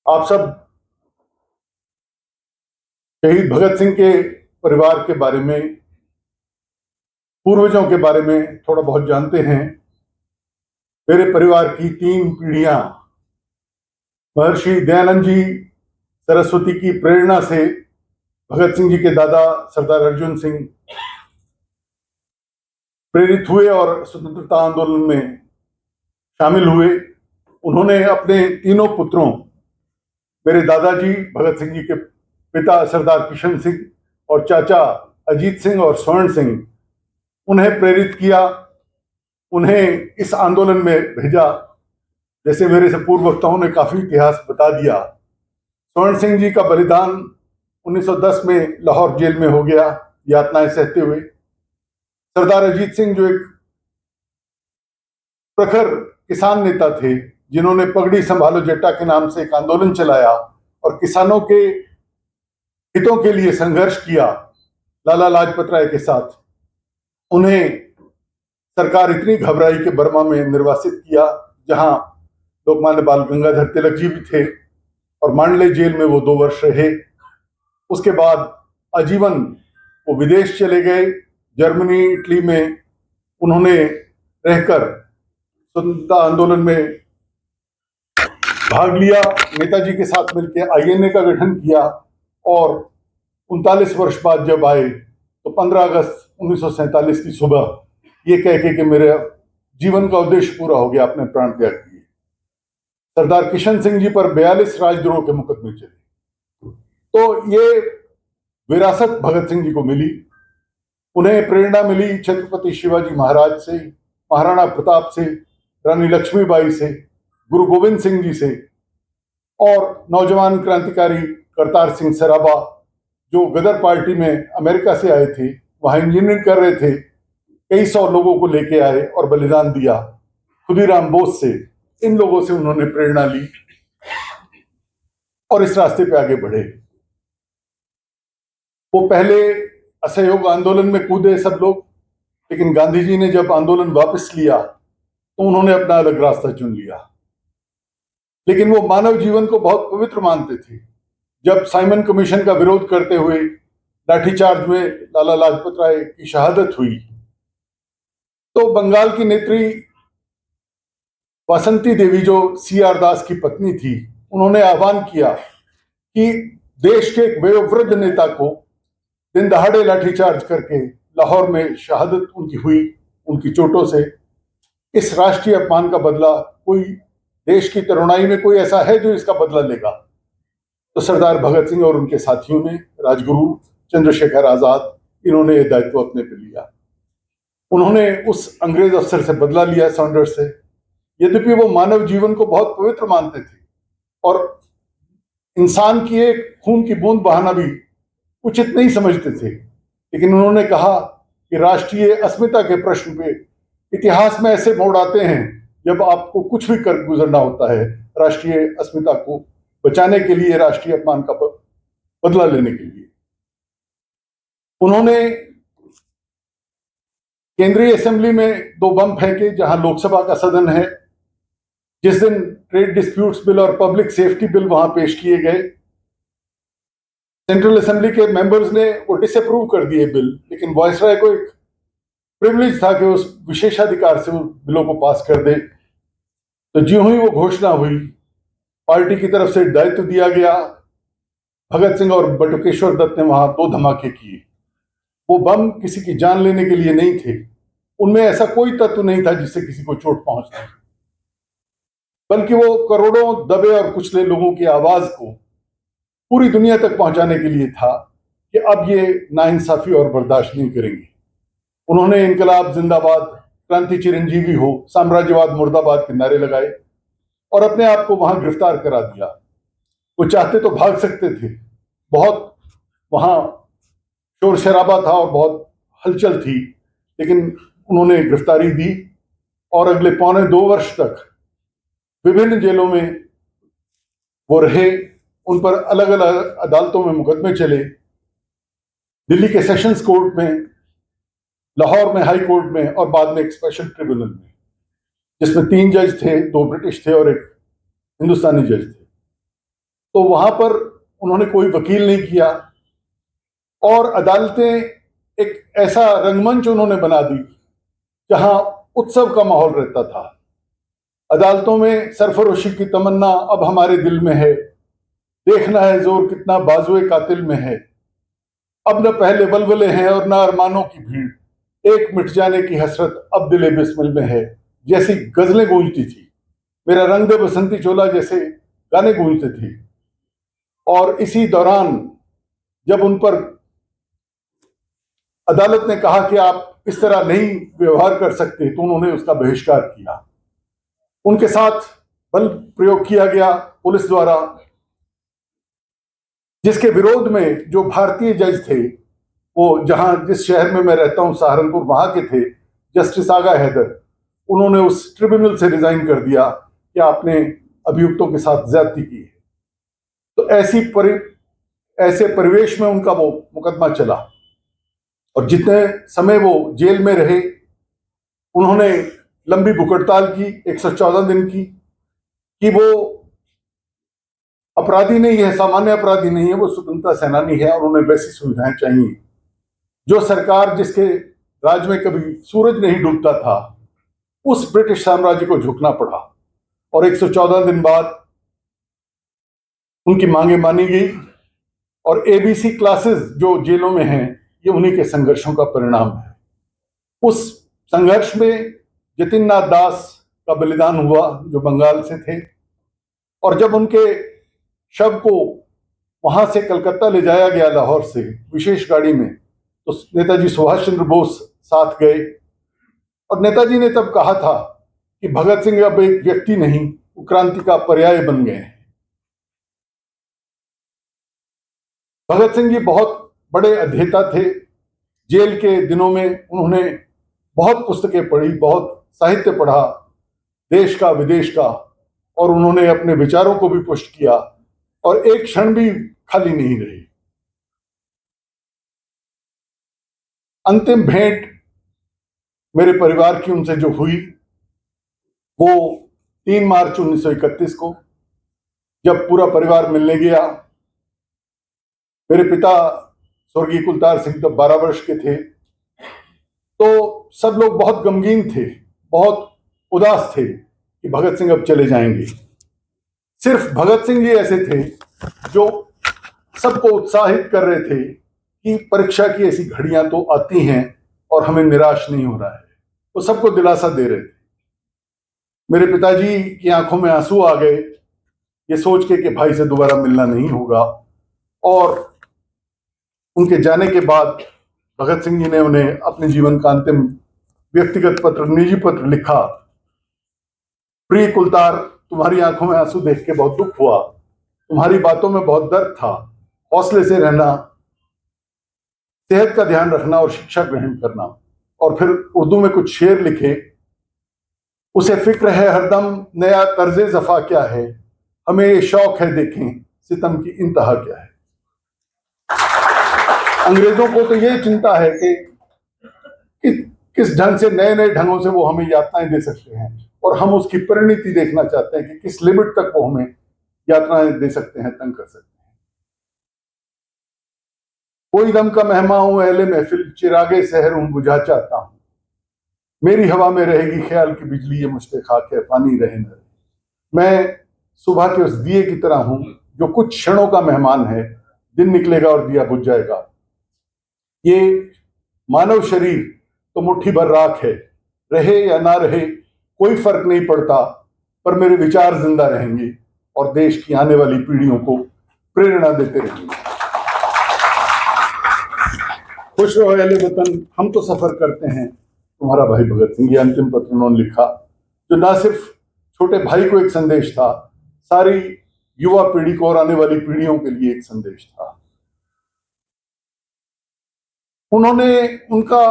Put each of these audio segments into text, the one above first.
आप सब शहीद भगत सिंह के परिवार के बारे में, पूर्वजों के बारे में थोड़ा बहुत जानते हैं। मेरे परिवार की 3 पीढ़ियां महर्षि दयानंद जी सरस्वती की प्रेरणा से भगत सिंह जी के दादा सरदार अर्जुन सिंह प्रेरित हुए और स्वतंत्रता आंदोलन में शामिल हुए। उन्होंने अपने तीनों पुत्रों, मेरे दादाजी भगत सिंह जी के पिता सरदार किशन सिंह और चाचा अजीत सिंह और स्वर्ण सिंह, उन्हें प्रेरित किया, उन्हें इस आंदोलन में भेजा। जैसे मेरे से पूर्व वक्ताओं ने काफी इतिहास बता दिया। स्वर्ण सिंह जी का बलिदान 1910 में लाहौर जेल में हो गया, यातनाएं सहते हुए। सरदार अजीत सिंह जो एक प्रखर किसान नेता थे, जिन्होंने पगड़ी संभालो जट्टा के नाम से एक आंदोलन चलाया और किसानों के हितों के लिए संघर्ष किया लाला लाजपत राय के साथ, उन्हें सरकार इतनी घबराई कि बर्मा में निर्वासित किया, जहां लोकमान्य बाल गंगाधर तिलक जी भी थे और मांडले जेल में वो 2 वर्ष रहे। उसके बाद आजीवन वो विदेश चले गए। जर्मनी, इटली में उन्होंने रहकर स्वतंत्रता आंदोलन में भाग लिया। नेताजी के साथ मिलकर आईएनए का गठन किया और 39 वर्ष बाद जब आए तो 15 अगस्त 1947 की सुबह ये कह के कि मेरे जीवन का उद्देश्य पूरा हो गया, अपने प्राण त्याग किए। सरदार किशन सिंह जी पर 42 राजद्रोह के मुकदमे चले। तो ये विरासत भगत सिंह जी को मिली। उन्हें प्रेरणा मिली छत्रपति शिवाजी महाराज से, महाराणा प्रताप से, रानी लक्ष्मीबाई से, गुरु गोविंद सिंह जी से और नौजवान क्रांतिकारी करतार सिंह सराबा, जो गदर पार्टी में अमेरिका से आए थे, वहां इंजीनियरिंग कर रहे थे, कई 100 लोगों को लेके आए और बलिदान दिया। खुदीराम बोस से, इन लोगों से उन्होंने प्रेरणा ली और इस रास्ते पे आगे बढ़े। वो पहले असहयोग आंदोलन में कूदे सब लोग, लेकिन गांधी जी ने जब आंदोलन वापस लिया तो उन्होंने अपना अलग रास्ता चुन लिया। लेकिन वो मानव जीवन को बहुत पवित्र मानते थे। जब साइमन कमीशन का विरोध करते हुए लाठीचार्ज में लाला लाजपत राय की शहादत हुई, तो बंगाल की नेत्री वासंती देवी, जो सीआर दास की पत्नी थी, उन्होंने आह्वान किया कि देश के एक वयोवृद्ध नेता को दिन दहाड़े लाठीचार्ज करके लाहौर में शहादत उनकी हुई, उनकी चोटों से। इस राष्ट्रीय अपमान का बदला कोई, देश की तरुणाई में कोई ऐसा है जो इसका बदला लेगा? तो सरदार भगत सिंह और उनके साथियों ने, राजगुरु चंद्रशेखर आजाद, इन्होंने ये दायित्व अपने पे लिया। उन्होंने उस अंग्रेज अफसर से बदला लिया, सॉन्डर्स से। यद्यपि वो मानव जीवन को बहुत पवित्र मानते थे और इंसान की एक खून की बूंद बहाना भी उचित नहीं समझते थे, लेकिन उन्होंने कहा कि राष्ट्रीय अस्मिता के प्रश्न पे इतिहास में ऐसे मोड़ आते हैं जब आपको कुछ भी कर गुजरना होता है राष्ट्रीय अस्मिता को बचाने के लिए, राष्ट्रीय अपमान का बदला लेने के लिए। उन्होंने केंद्रीय असेंबली में 2 बम फेंके, जहां लोकसभा का सदन है। जिस दिन ट्रेड डिस्प्यूट्स बिल और पब्लिक सेफ्टी बिल वहां पेश किए गए, सेंट्रल असेंबली के मेंबर्स ने वो डिसअप्रूव कर दिए बिल, लेकिन वायसराय को एक प्रिविलेज था कि उस विशेषाधिकार से बिलों को पास कर दे। तो ज्यों ही वो घोषणा हुई, पार्टी की तरफ से दायित्व दिया गया। भगत सिंह और बटुकेश्वर दत्त ने वहां 2 धमाके किए। वो बम किसी की जान लेने के लिए नहीं थे, उनमें ऐसा कोई तत्व नहीं था जिससे किसी को चोट पहुंचती, बल्कि वो करोड़ों दबे और कुचले लोगों की आवाज को पूरी दुनिया तक पहुंचाने के लिए था कि अब ये नाइंसाफी और बर्दाश्त नहीं करेंगे। उन्होंने इनकलाब जिंदाबाद, क्रांति चिरंजीवी हो, साम्राज्यवाद मुर्दाबाद के नारे लगाए और अपने आप को वहां गिरफ्तार करा दिया। वो चाहते तो भाग सकते थे, बहुत वहां शोर शराबा था और बहुत हलचल थी, लेकिन उन्होंने गिरफ्तारी दी और अगले 1.25 वर्ष तक विभिन्न जेलों में वो रहे। उन पर अलग अलग अदालतों में मुकदमे चले, दिल्ली के सेशंस कोर्ट में, लाहौर में हाई कोर्ट में और बाद में एक स्पेशल ट्रिब्यूनल में, जिसमें 3 जज थे, 2 ब्रिटिश थे और एक हिंदुस्तानी जज थे। तो वहां पर उन्होंने कोई वकील नहीं किया और अदालतें एक ऐसा रंगमंच उन्होंने बना दी जहां उत्सव का माहौल रहता था। अदालतों में सरफरोशी की तमन्ना अब हमारे दिल में है, देखना है जोर कितना बाजुए कातिल में है, अब न पहले वलवले हैं और न अरमानों की भीड़, एक मिट जाने की हसरत अब दिले बिस्मिल में है, जैसी गजलें गूंजती थी। मेरा रंग दे बसंती चोला जैसे गाने गूंजते थे। और इसी दौरान जब उन पर अदालत ने कहा कि आप इस तरह नहीं व्यवहार कर सकते, तो उन्होंने उसका बहिष्कार किया। उनके साथ बल प्रयोग किया गया पुलिस द्वारा, जिसके विरोध में जो भारतीय जज थे, वो जिस शहर में मैं रहता हूं सहारनपुर, वहां के थे जस्टिस आगा हैदर, उन्होंने उस ट्रिब्यूनल से रिजाइन कर दिया कि आपने अभियुक्तों के साथ ज्यादती की है। तो ऐसे परिवेश में उनका वो मुकदमा चला और जितने समय वो जेल में रहे उन्होंने लंबी भुकड़ताल की 114 दिन की, कि वो अपराधी नहीं है, सामान्य अपराधी नहीं है, वो स्वतंत्रता सेनानी है और उन्हें वैसी सुविधाएं चाहिए जो सरकार जिसके राज में कभी सूरज नहीं डूबता था, उस ब्रिटिश साम्राज्य को झुकना पड़ा। और 114 दिन बाद उनकी मांगे मानी गई और एबीसी क्लासेस जो जेलों में हैं, ये उन्हीं के संघर्षों का परिणाम है। उस संघर्ष में जतिननाथ दास का बलिदान हुआ जो बंगाल से थे, और जब उनके शव को वहां से कलकत्ता ले जाया गया लाहौर से विशेष गाड़ी में, तो नेताजी सुभाष चंद्र बोस साथ गए और नेताजी ने तब कहा था कि भगत सिंह अब एक व्यक्ति नहीं, वो क्रांति का पर्याय बन गए हैं। भगत सिंह जी बहुत बड़े अध्येता थे। जेल के दिनों में उन्होंने बहुत पुस्तकें पढ़ी, बहुत साहित्य पढ़ा, देश का विदेश का, और उन्होंने अपने विचारों को भी पुष्ट किया और एक क्षण भी खाली नहीं रही। अंतिम भेंट मेरे परिवार की उनसे जो हुई वो 3 मार्च 1931 को, जब पूरा परिवार मिलने गया। मेरे पिता स्वर्गीय कुलतार सिंह तो 12 वर्ष के थे, तो सब लोग बहुत गमगीन थे, बहुत उदास थे कि भगत सिंह अब चले जाएंगे। सिर्फ भगत सिंह ही ऐसे थे जो सबको उत्साहित कर रहे थे कि परीक्षा की ऐसी घड़ियां तो आती हैं और हमें निराश नहीं हो रहा है। वो सबको दिलासा दे रहे थे। मेरे पिताजी की आंखों में आंसू आ गए ये सोच के कि भाई से दोबारा मिलना नहीं होगा। और उनके जाने के बाद भगत सिंह जी ने उन्हें अपने जीवन का अंतिम व्यक्तिगत पत्र, निजी पत्र लिखा। प्रिय कुलतार, तुम्हारी आंखों में आंसू देख के बहुत दुख हुआ, तुम्हारी बातों में बहुत दर्द था। हौसले से रहना, सेहत का ध्यान रखना और शिक्षा ग्रहण करना। और फिर उर्दू में कुछ शेर लिखे। उसे फिक्र है हरदम नया तर्जे जफा क्या है, हमें ये शौक है देखें सितम की इंतहा क्या है। अंग्रेजों को तो ये चिंता है कि किस ढंग से, नए नए ढंगों से वो हमें यातनाएं दे सकते हैं, और हम उसकी परिणति देखना चाहते हैं कि किस लिमिट तक वो हमें यातनाएं दे सकते हैं, तंग कर सकते हैं। कोई दम का मेहमान हूं अहले महफिल, चिरागे सहर हूं बुझा चाहता हूं, मेरी हवा में रहेगी ख्याल की बिजली, ये मुझसे खाक है पानी रहे न रहे। मैं सुबह के उस दिए की तरह हूं जो कुछ क्षणों का मेहमान है, दिन निकलेगा और दिया बुझ जाएगा। ये मानव शरीर तो मुट्ठी भर राख है, रहे या ना रहे कोई फर्क नहीं पड़ता, पर मेरे विचार जिंदा रहेंगे और देश की आने वाली पीढ़ियों को प्रेरणा देते रहेंगे। खुश रहो अहले वतन, हम तो सफर करते हैं, तुम्हारा भाई भगत सिंह। ये अंतिम पत्र उन्होंने लिखा, जो ना सिर्फ छोटे भाई को एक संदेश था, सारी युवा पीढ़ी को और आने वाली पीढ़ियों के लिए एक संदेश था। उनका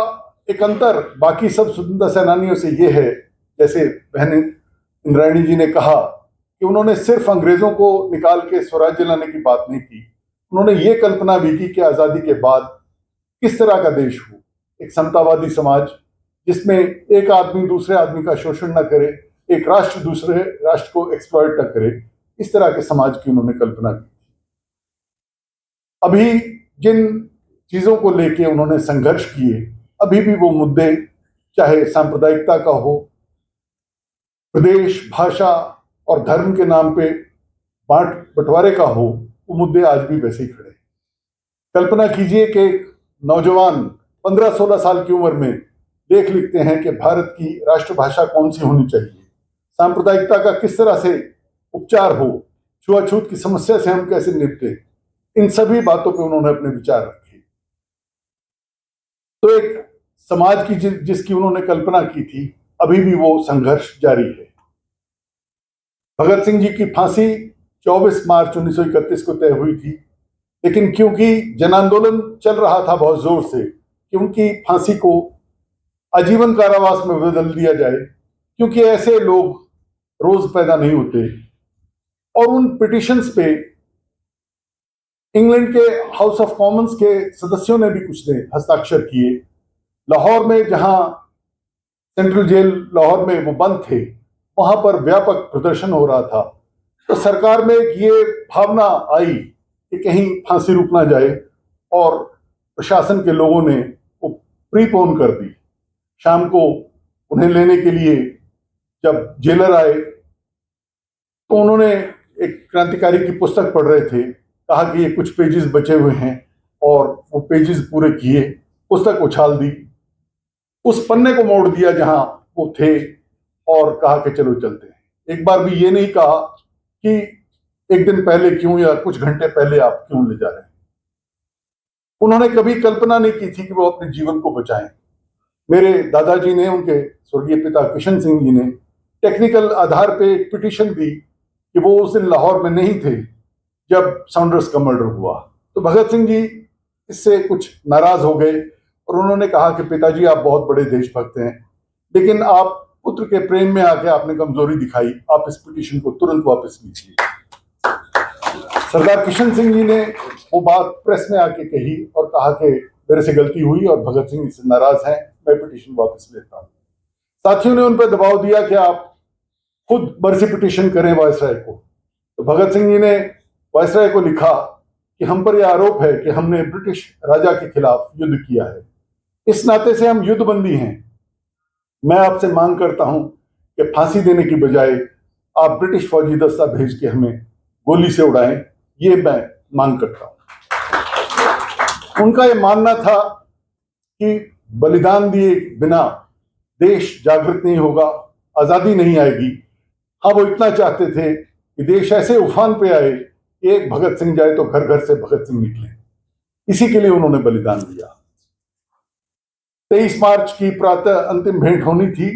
एक अंतर बाकी सब स्वतंत्रता सेनानियों से ये है, जैसे बहन इंद्रायणी जी ने कहा कि उन्होंने सिर्फ अंग्रेजों को निकाल के स्वराज्य लाने की बात नहीं की, उन्होंने ये कल्पना भी की कि आजादी के बाद किस तरह का देश हो, एक समतावादी समाज जिसमें एक आदमी दूसरे आदमी का शोषण न करे, एक राष्ट्र दूसरे राष्ट्र को एक्सप्लॉइट न करे, इस तरह के समाज की उन्होंने कल्पना की। अभी जिन चीजों को लेके उन्होंने संघर्ष किए, अभी भी वो मुद्दे, चाहे सांप्रदायिकता का हो, प्रदेश, भाषा और धर्म के नाम पे बांट बंटवारे का हो, वो मुद्दे आज भी वैसे ही खड़े हैं। कल्पना कीजिए कि एक नौजवान 15-16 साल की उम्र में लेख लिखते हैं कि भारत की राष्ट्रभाषा कौन सी होनी चाहिए, सांप्रदायिकता का किस तरह से उपचार हो, छुआछूत की समस्या से हम कैसे निपटे, इन सभी बातों पे उन्होंने अपने विचार रखे। तो एक समाज की जिसकी उन्होंने कल्पना की थी, अभी भी वो संघर्ष जारी है। भगत सिंह जी की फांसी 24 मार्च 1931 को तय हुई थी, लेकिन क्योंकि जन आंदोलन चल रहा था बहुत जोर से कि उनकी फांसी को आजीवन कारावास में बदल दिया जाए, क्योंकि ऐसे लोग रोज पैदा नहीं होते। और उन पिटिशंस पे इंग्लैंड के हाउस ऑफ कॉमन्स के सदस्यों ने भी कुछ ने हस्ताक्षर किए। लाहौर में, जहां सेंट्रल जेल लाहौर में वो बंद थे, वहां पर व्यापक प्रदर्शन हो रहा था। तो सरकार में ये भावना आई कि कहीं फांसी रुक ना जाए, और प्रशासन के लोगों ने वो प्रीपोन कर दी। शाम को उन्हें लेने के लिए जब जेलर आए तो उन्होंने एक क्रांतिकारी की पुस्तक पढ़ रहे थे, कहा कि ये कुछ पेजेस बचे हुए हैं, और वो पेजेस पूरे किए, पुस्तक उछाल दी, उस पन्ने को मोड़ दिया जहां वो थे, और कहा कि चलो चलते हैं। एक बार भी ये नहीं कहा कि एक दिन पहले क्यों या कुछ घंटे पहले आप क्यों ले जा रहे हैं। उन्होंने कभी कल्पना नहीं की थी कि वो अपने जीवन को बचाएं। मेरे दादाजी ने, उनके स्वर्गीय पिता किशन सिंह जी ने टेक्निकल आधार पे एक पिटीशन दी कि वो उस दिन लाहौर में नहीं थे जब साउंडर्स का मर्डर हुआ। तो भगत सिंह जी इससे कुछ नाराज हो गए और उन्होंने कहा कि पिताजी, आप बहुत बड़े देशभक्त हैं, लेकिन आप पुत्र के प्रेम में आके आपने कमजोरी दिखाई, आप इस पिटीशन को तुरंत वापस लीजिए। सरदार किशन सिंह जी ने वो बात प्रेस में आके कही और कहा कि मेरे से गलती हुई और भगत सिंह इससे नाराज हैं, मैं पिटीशन वापस लेता हूं। साथियों ने उन पर दबाव दिया कि आप खुद मर्जी पिटीशन करें वायसराय को। तो भगत सिंह जी ने वायसराय को लिखा कि हम पर यह आरोप है कि हमने ब्रिटिश राजा के खिलाफ युद्ध किया है, इस नाते से हम युद्धबंदी हैं। मैं आपसे मांग करता हूं कि फांसी देने की बजाय आप ब्रिटिश फौजी दस्ता भेज के हमें गोली से उड़ाएं, ये मैं मांग करता हूं। उनका यह मानना था कि बलिदान दिए बिना देश जागृत नहीं होगा, आजादी नहीं आएगी। हाँ, वो इतना चाहते थे कि देश ऐसे उफान पे आए, एक भगत सिंह जाए तो घर घर से भगत सिंह निकले। इसी के लिए उन्होंने बलिदान दिया। 23 मार्च की प्रातः अंतिम भेंट होनी थी,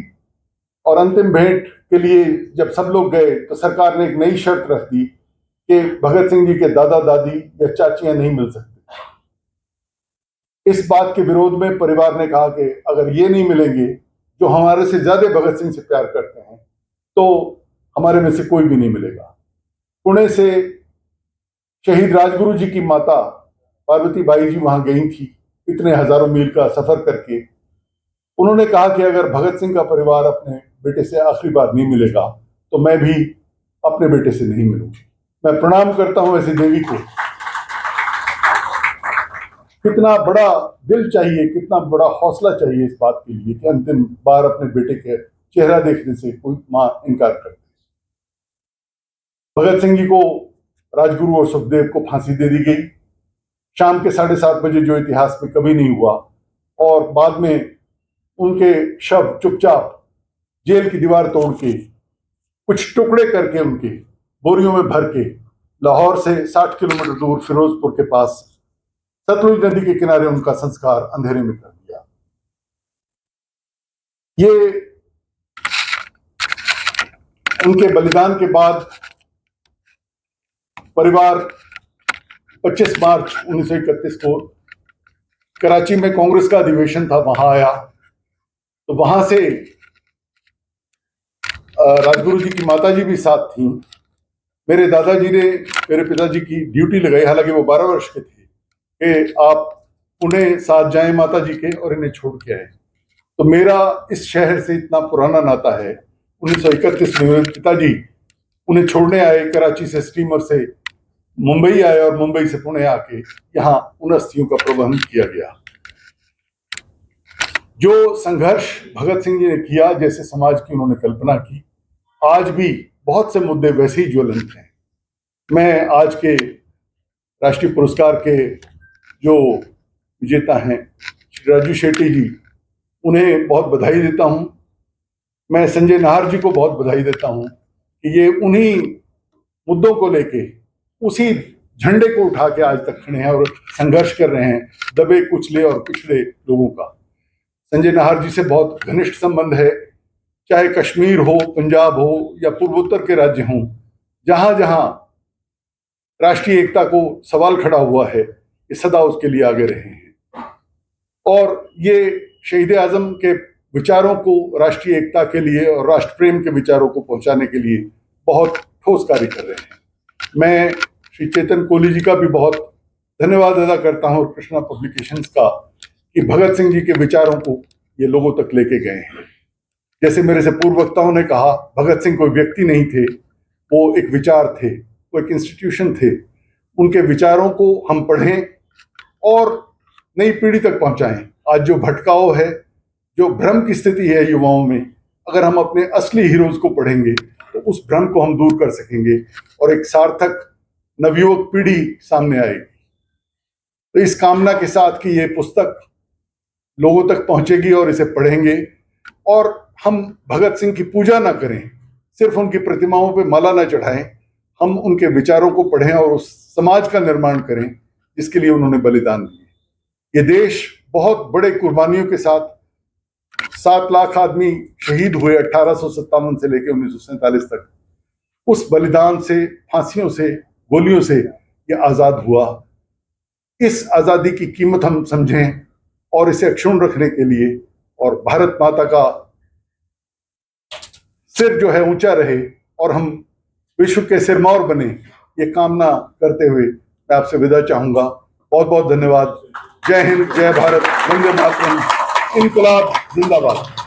और अंतिम भेंट के लिए जब सब लोग गए तो सरकार ने एक नई शर्त रख दी कि भगत सिंह जी के दादा दादी या चाचियां नहीं मिल सकते। इस बात के विरोध में परिवार ने कहा कि अगर ये नहीं मिलेंगे जो हमारे से ज्यादा भगत सिंह से प्यार करते हैं, तो हमारे में से कोई भी नहीं मिलेगा। पुणे से शहीद राजगुरु जी की माता पार्वती बाई जी वहां गई थी, इतने हजारों मील का सफर करके। उन्होंने कहा कि अगर भगत सिंह का परिवार अपने बेटे से आखिरी बार नहीं मिलेगा तो मैं भी अपने बेटे से नहीं मिलूंगी। मैं प्रणाम करता हूं ऐसी देवी को। कितना बड़ा दिल चाहिए, कितना बड़ा हौसला चाहिए इस बात के लिए कि अंतिम बार अपने बेटे के चेहरा देखने से कोई मां इनकार करती। भगत सिंह जी को राजगुरु और सुखदेव को फांसी दे दी गई शाम के 7:30 बजे, जो इतिहास में कभी नहीं हुआ। और बाद में उनके शव चुपचाप जेल की दीवार तोड़ के, कुछ टुकड़े करके, उनके बोरियों में भर के लाहौर से 60 किलोमीटर दूर फिरोजपुर के पास सतलुज नदी के किनारे उनका संस्कार अंधेरे में कर दिया। ये उनके बलिदान के बाद परिवार 25 मार्च 1931 को कराची में कांग्रेस का अधिवेशन था, वहां आया। तो वहां से राजगुरु जी की माताजी भी साथ थी। मेरे दादाजी ने मेरे पिताजी की ड्यूटी लगाई, हालांकि वो 12 वर्ष के थे, कि आप पुणे साथ जाएं माता जी के और इन्हें छोड़ के आए। तो मेरा इस शहर से इतना पुराना नाता है। 1931 में मेरे पिताजी उन्हें छोड़ने आए कराची से स्टीमर से मुंबई आए और मुंबई से पुणे आके यहाँ उन अस्थियों का प्रबंध किया गया। जो संघर्ष भगत सिंह जी ने किया, जैसे समाज की उन्होंने कल्पना की, आज भी बहुत से मुद्दे वैसे ही ज्वलंत हैं। मैं आज के राष्ट्रीय पुरस्कार के जो विजेता हैं श्री राजू शेट्टी जी, उन्हें बहुत बधाई देता हूं। मैं संजय नाहर जी को बहुत बधाई देता हूं कि ये उन्हीं मुद्दों को लेके उसी झंडे को उठा के आज तक खड़े हैं और संघर्ष कर रहे हैं दबे कुचले और पिछड़े लोगों का। संजय नाहर जी से बहुत घनिष्ठ संबंध है, चाहे कश्मीर हो, पंजाब हो या पूर्वोत्तर के राज्य हों, जहां जहां राष्ट्रीय एकता को सवाल खड़ा हुआ है, ये सदा उसके लिए आगे रहे हैं। और ये शहीद आजम के विचारों को राष्ट्रीय एकता के लिए और राष्ट्र प्रेम के विचारों को पहुंचाने के लिए बहुत ठोस कार्य कर रहे हैं। मैं श्री चेतन कोहली जी का भी बहुत धन्यवाद अदा करता हूं और कृष्णा पब्लिकेशंस का कि भगत सिंह जी के विचारों को ये लोगों तक लेके गए हैं। जैसे मेरे से पूर्व वक्ताओं ने कहा, भगत सिंह कोई व्यक्ति नहीं थे, वो एक विचार थे, वो एक इंस्टीट्यूशन थे। उनके विचारों को हम पढ़ें और नई पीढ़ी तक पहुंचाएं। आज जो भटकाव है, जो भ्रम की स्थिति है युवाओं में, अगर हम अपने असली हीरोज को पढ़ेंगे तो उस भ्रम को हम दूर कर सकेंगे और एक सार्थक नवयुवक पीढ़ी सामने आएगी। तो इस कामना के साथ कि ये पुस्तक लोगों तक पहुंचेगी और इसे पढ़ेंगे और हम भगत सिंह की पूजा ना करें, सिर्फ उनकी प्रतिमाओं पे माला ना चढ़ाएं, हम उनके विचारों को पढ़ें और उस समाज का निर्माण करें जिसके लिए उन्होंने बलिदान दिए। ये देश बहुत बड़े कुर्बानियों के साथ 7 लाख आदमी शहीद हुए 1857 से लेकर 1947 तक। उस बलिदान से, फांसियों से, गोलियों से ये आजाद हुआ। इस आजादी की कीमत हम समझें और इसे अक्षुण्ण रखने के लिए और भारत माता का सिर जो है ऊंचा रहे और हम विश्व के सिरमौर बने, ये कामना करते हुए मैं आपसे विदा चाहूंगा। बहुत बहुत धन्यवाद। जय हिंद, जय भारत, वंदे मातरम, इनकलाब जिंदाबाद।